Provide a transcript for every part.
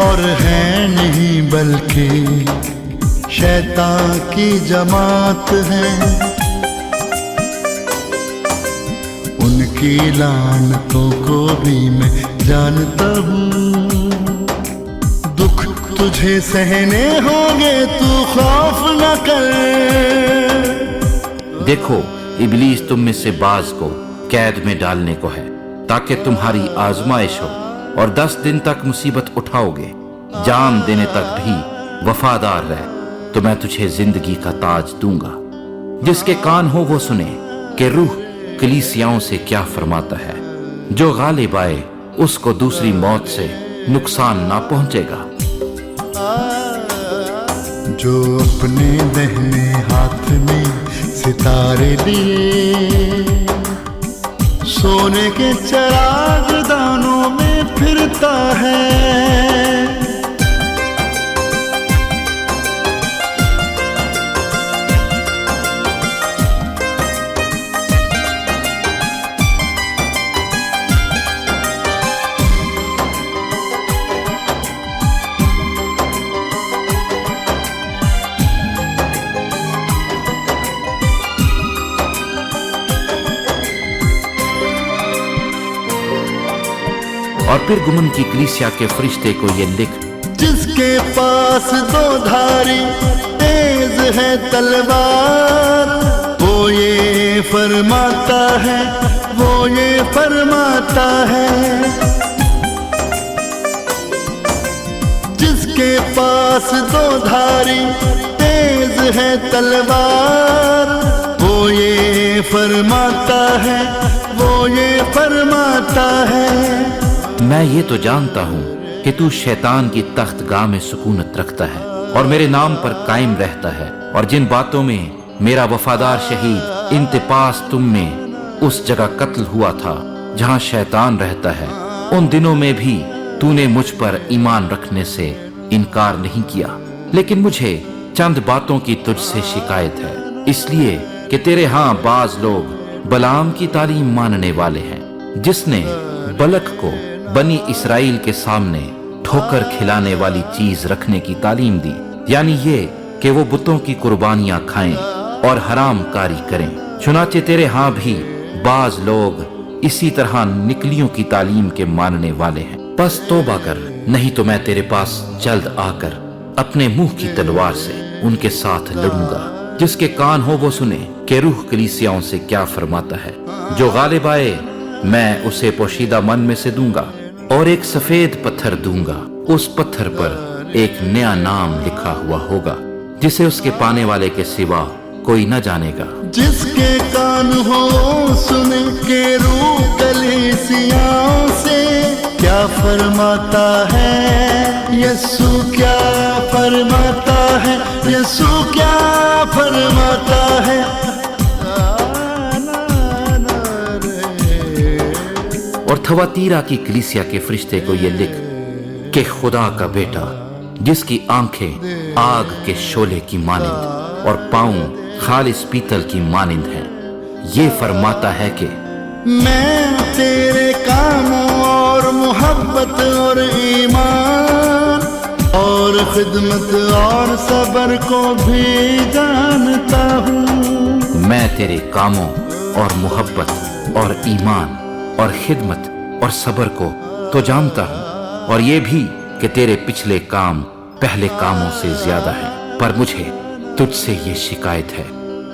اور ہے نہیں بلکہ شیطان کی جماعت ہے، ان کی لعنتوں کو بھی میں جانتا ہوں، دکھ تجھے سہنے ہوں گے تو خوف نہ کر۔ دیکھو ابلیس تم میں سے بعض کو قید میں ڈالنے کو ہے تاکہ تمہاری آزمائش ہو، اور 10 دن تک مصیبت اٹھاؤ گے، جان دینے تک بھی وفادار رہ تو میں تجھے زندگی کا تاج دوں گا۔ جس کے کان ہو وہ سنے کہ روح کلیسیاؤں سے کیا فرماتا ہے، جو غالب آئے اس کو دوسری موت سے نقصان نہ پہنچے گا۔ جو اپنے دہنے ہاتھ میں ستارے لیے سونے کے چراغ دانوں میں پھرتا ہے، اور پھر گمن کی کلیسیا کے فرشتے کو یہ لکھ، جس کے پاس 2 دھاری تیز ہے تلوار، وہ یہ فرماتا ہے، وہ یہ فرماتا ہے، جس کے پاس 2 دھاری تیز ہے تلوار، وہ یہ فرماتا ہے، وہ یہ فرماتا ہے۔ میں یہ تو جانتا ہوں کہ تو شیطان کی تخت گاہ میں سکونت رکھتا ہے اور میرے نام پر قائم رہتا ہے، اور جن باتوں میں میرا وفادار شہید انتپاس تم میں اس جگہ قتل ہوا تھا جہاں شیطان رہتا ہے، ان دنوں میں بھی تو نے مجھ پر ایمان رکھنے سے انکار نہیں کیا، لیکن مجھے چند باتوں کی تجھ سے شکایت ہے، اس لیے کہ تیرے ہاں بعض لوگ بلعام کی تعلیم ماننے والے ہیں، جس نے بلک کو بنی اسرائیل کے سامنے ٹھوکر کھلانے والی چیز رکھنے کی تعلیم دی، یعنی یہ کہ وہ بتوں کی قربانیاں کھائیں اور حرام کاری کریں۔ چنانچہ تیرے ہاں بھی بعض لوگ اسی طرح نکلیوں کی تعلیم کے ماننے والے ہیں، پس توبہ کر، نہیں تو میں تیرے پاس جلد آ کر اپنے منہ کی تلوار سے ان کے ساتھ لڑوں گا۔ جس کے کان ہو وہ سنے کہ روح کلیسیاؤں سے کیا فرماتا ہے، جو غالب آئے میں اسے پوشیدہ من میں سے دوں گا اور ایک سفید پتھر دوں گا، اس پتھر پر ایک نیا نام لکھا ہوا ہوگا جسے اس کے پانے والے کے سوا کوئی نہ جانے گا۔ جس کے کان ہو سنے کہ روح کلیسیاؤں سے کیا فرماتا ہے، یسوع کیا فرماتا ہے، یسوع کیا فرماتا ہے۔ اور تھواتیرا کی کلیسیا کے فرشتے کو یہ لکھ کہ خدا کا بیٹا جس کی آنکھیں آگ کے شعلے کی مانند اور پاؤں خالص پیتل کی مانند ہیں، یہ فرماتا ہے کہ میں تیرے کاموں اور محبت اور ایمان اور خدمت اور صبر کو بھی جانتا ہوں۔ میں تیرے کاموں اور محبت اور ایمان اور خدمت اور صبر کو تو جانتا ہوں، اور یہ بھی کہ تیرے پچھلے کام پہلے کاموں سے زیادہ ہیں، پر مجھے تجھ سے یہ شکایت ہے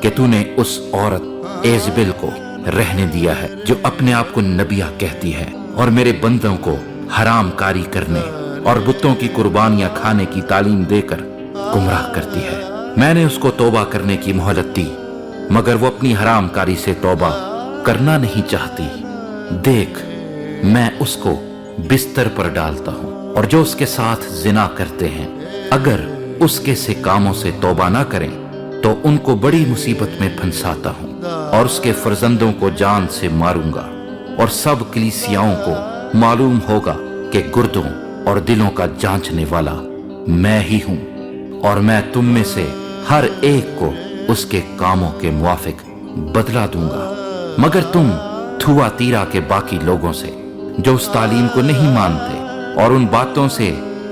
کہ تو نے اس عورت ایزبل کو رہنے دیا ہے جو اپنے آپ کو نبیہ کہتی ہے اور میرے بندوں کو حرام کاری کرنے اور بتوں کی قربانیاں کھانے کی تعلیم دے کر گمراہ کرتی ہے۔ میں نے اس کو توبہ کرنے کی مہلت دی، مگر وہ اپنی حرام کاری سے توبہ کرنا نہیں چاہتی۔ دیکھ، میں اس کو بستر پر ڈالتا ہوں، اور جو اس کے ساتھ زنا کرتے ہیں اگر اس کے سے کاموں سے توبہ نہ کریں تو ان کو بڑی مصیبت میں پھنساتا ہوں، اور اس کے فرزندوں کو جان سے ماروں گا، اور سب کلیسیاؤں کو معلوم ہوگا کہ گردوں اور دلوں کا جانچنے والا میں ہی ہوں، اور میں تم میں سے ہر ایک کو اس کے کاموں کے موافق بدلہ دوں گا۔ مگر تم تھواتیرا کے باقی لوگوں سے جو اس تعلیم کو نہیں مانتے اور ان باتوں سے